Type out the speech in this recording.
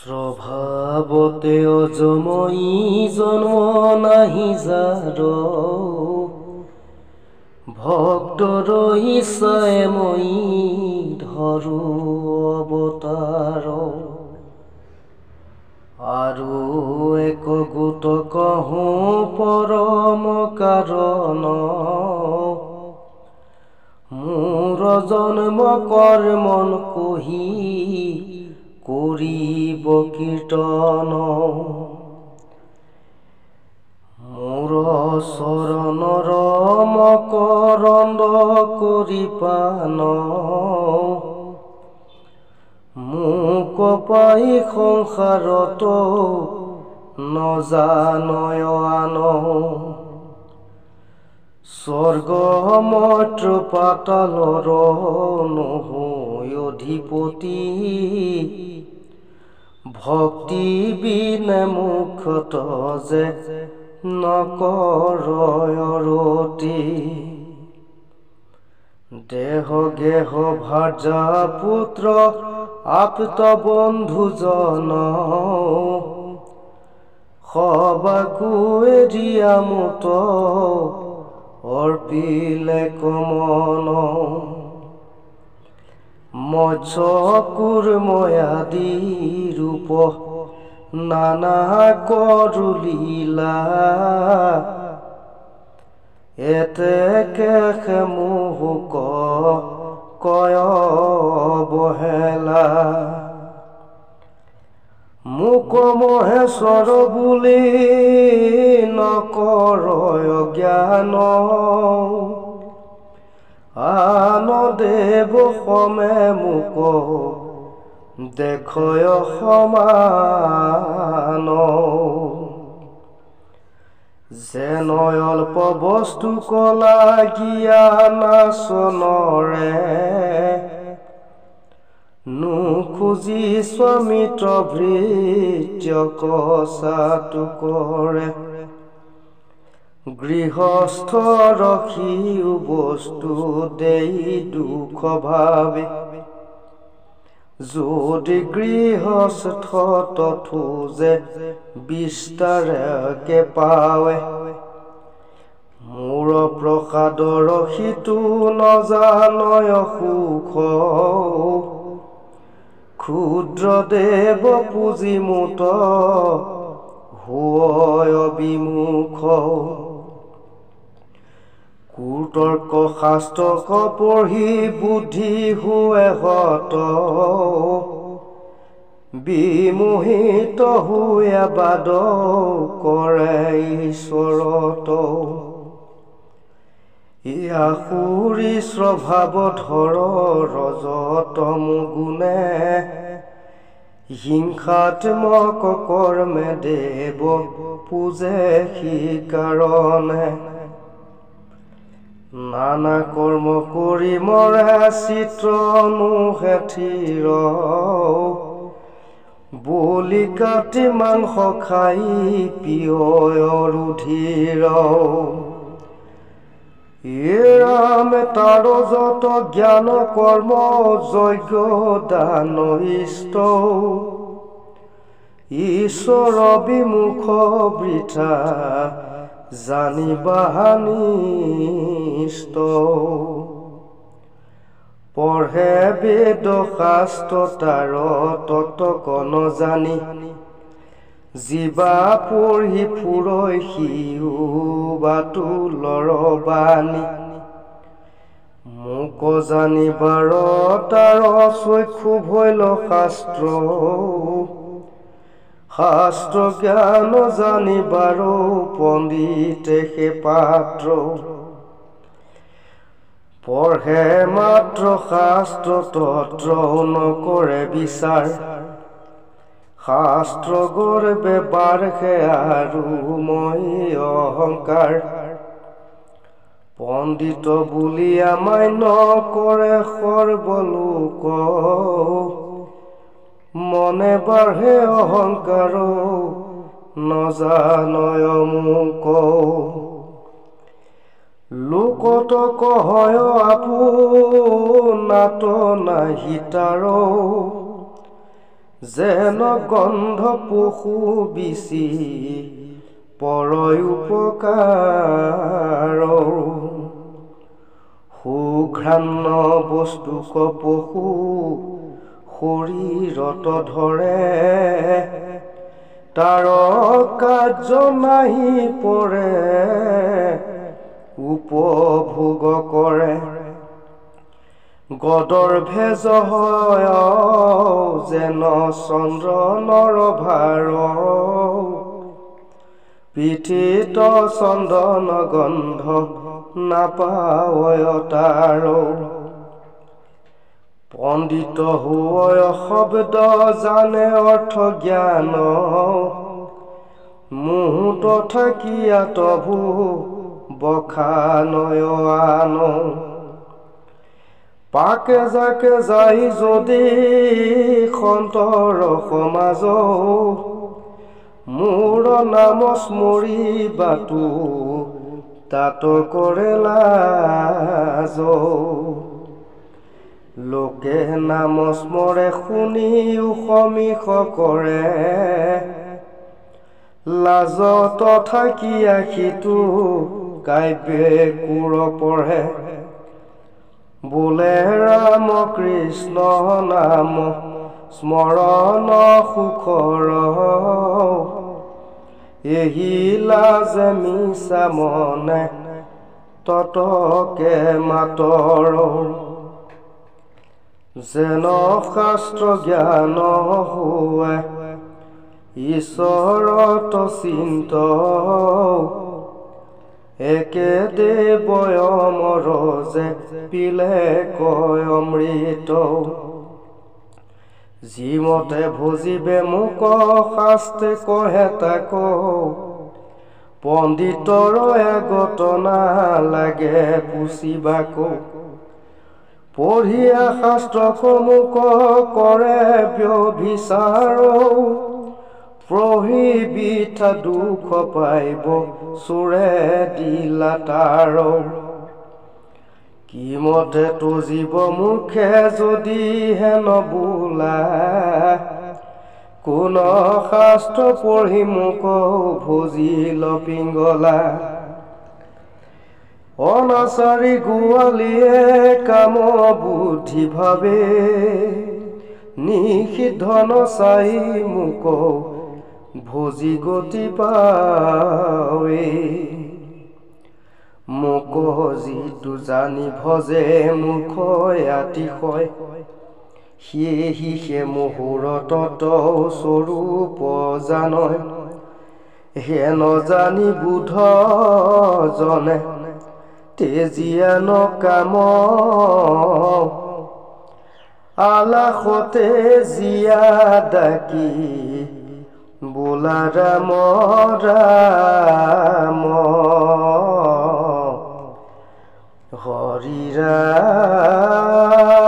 স্বভাৱতে অজময়ী জন্ম নাহি যাৰ ভক্তৰ ইচ্ছায়ে মই ধৰো অৱতাৰ আৰু এক গোট কহো পৰম কাৰণ মোৰ জন্ম কৰ্মন কহি কৰিব কীৰ্তন মোৰ চৰণৰ মকৰন্দ কৰি পান মোক পাই সংসাৰত নজানয় আন স্বৰ্গ মৰ্ত্য পাতালৰ নহৈ অধিপতি ভক্তি বিনে মুখত যে নকৰয় ৰতি দেহ গেহ ভাৰ্যা পুত্ৰ আপ্ত বন্ধুজন সবাকো এৰিয়া মুত অৰ্পিলে কমন মৎস্য কুৰ্ময়াদি ৰূপ নানা কৰো লীলা এতেকে মোহক কয় অৱহেলা মোক মহেশ্বৰ বুলি নকৰয় জ্ঞান আন দেৱ সমে মোক দেখয় সমান যেন অল্প বস্তু কলা জ্ঞানাচনৰে নুখুজি স্বামিত্ৰ ভৃত্য কচাটো কৰে গৃহস্থ ৰখিও বস্তু দেই দুখ ভাবে যদি গৃহস্থ তথু যে বিস্তাৰকে পাৱে মোৰ প্ৰসাদ ৰখিতো নজানয় সুখ ক্ষুদ্ৰ দেৱ পুজি মুত হয় বিমুখ কুতৰ্ক শাস্ত্ৰক পঢ়ি বুদ্ধি हुए হত বিমোহিত हुए বাদ কৰে ঈশ্বৰত ইয়াসুৰী স্বভাৱ ধৰ ৰজতম গুণে হিংসাত্মক কৰ্মে দেৱ পূজে সি কাৰণে নানা কৰ্ম কৰি মৰে চিত্ৰ নুহেঠিৰ বলি কাটি মাংস খাই পিয় ৰুধিৰ ৰাম তাৰ যত জ্ঞান কৰ্ম যজ্ঞ দান ইষ্ট ঈশ্বৰ বিমুখ বৃথা জানিবা নিষ্ট পঢ়ে বেদ শাস্ত্ৰ তাৰ তত্ত্বক নজানি জীৱা পঢ়ি ফুৰৈ সিও বাতুলৰ বাণী মোক জানিবাৰ তাৰ চক্ষু ভৈল শাস্ত্ৰ শাস্ত্ৰ জ্ঞান জানিবাৰ পণ্ডিতে সে পাত্ৰ পঢ়ে মাত্ৰ শাস্ত্ৰ তত্ত্ব নকৰে বিচাৰ শাস্ত্ৰ গৰ্বে বাঢ়ে আৰু মই অহংকাৰ পণ্ডিত বুলি মান্য কৰে সৰ্বলোক মনে বাঢ়ে অহংকাৰ নজানয় মোক লোকত কহয় আপোনাত নাহি তাৰ যেন গন্ধ পশু বিচি পৰয় উপকাৰ সুঘ্ৰাণ বস্তুক পশু শৰীৰত ধৰে তাৰ কাৰ্য নাহি পৰে উপভোগ কৰে গদৰ ভেজ হয় যেন চন্দ্ৰ নৰভাৰ পিঠিত চন্দন গন্ধ নাপাৱয় তাৰ পণ্ডিত হয় শব্দ জানে অৰ্থ জ্ঞান মুহূৰ্ত থাকিয়া তভু বখানয় আন পাকে জাকে যাই যদি সন্তৰ সমাজ মোৰ নাম স্মৰিবাতো তাত কৰে লাজ লোকে নাম স্মৰে শুনি সমীষ কৰে লাজত থাকিয়া সিটো কাব্যে কোৰ পঢ়ে বোলে ৰাম কৃষ্ণ নাম স্মৰণ সুখৰ এহি লাজ মিছা মনে ততকে মাতৰ যেন শাস্ত্ৰ জ্ঞান হোৱে ঈশ্বৰত চিন্ত একে দেৱয় মৰ যে পিলে কয় অমৃত যিমতে ভজিবে মোক শাস্ত্ৰে কহে তাক পণ্ডিতৰ আগত নালাগে পুচিবাক পঢ়িয়া শাস্ত্ৰক মোক কৰে ব্যভিচাৰ প্ৰহিবিঠা দুখ পাইব চোৰে দিলা তাৰ কিমতে তো জীৱ মুখে যদি হেন বোলা কোন শাস্ত্ৰ পঢ়ি মোক ভজিল পিংগলা অনাচাৰী গোৱালীয়ে কাম বুদ্ধি ভাবে নিষিদ্ধ নচাই মোক ভজি গতি পাৱে মোক যিটো জানি ভজে মুখ আতিশয় সেহি সে মুহূৰ্তত স্বৰূপ জানয় হে নজানি বুধ জনে তেজিয়া নকাম আলাসতে জিয়া ডাকি বোলা ৰাম ৰাম হৰি ৰাম